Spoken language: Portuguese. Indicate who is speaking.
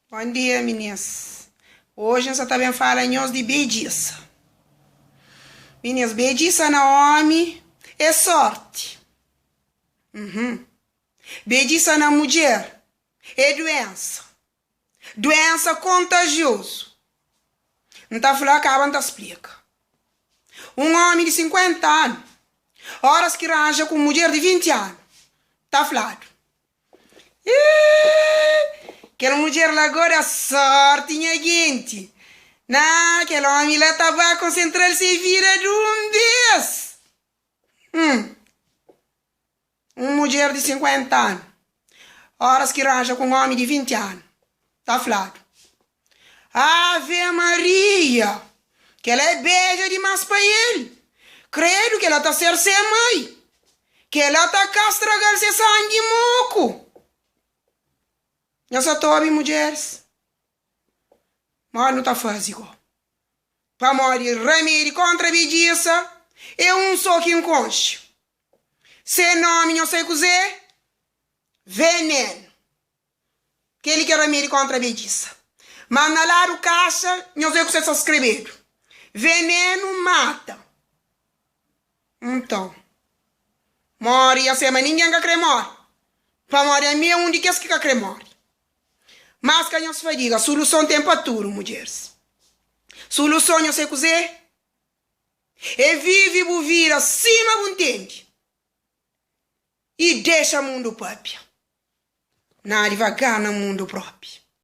Speaker 1: Bom dia, meninas. Hoje nós também falamos de bediça. Meninas, bediça na homem é sorte. Bediça na mulher é doença. Doença contagiosa. Não tá falando, acaba, não tá explica. Um homem de 50 anos, horas que arranja com mulher de 20 anos, tá falando. Aquela mulher lá agora é sorte, minha gente. Não, aquele homem lá estava concentrando-se e vira de um vez. Uma mulher de 50 anos, horas que arranja com um homem de 20 anos, tá falando. Ave Maria, que ela é beija demais para ele. Credo que ela tá ser sem mãe. Que ela tá cá estragar seu sangue moco. Eu só tô ouvindo mulheres. Mas não tá fácil. Para morrer remédio contra a bediça é um só que enconche. Se nome não sei cozer, veneno. Aquele que é remédio contra a bediça. Mas na lá do caixa, não sei o que você está escrevendo. Veneno mata. Então, morre assim, mas ninguém quer que morre. Para morrer é meio um de que quer morre. Mas que não se vai dizer, solução tem para tudo, mulheres. Solução não sei cozer. É vive e vir acima do entende. E deixa o mundo próprio. Não devagar no mundo próprio.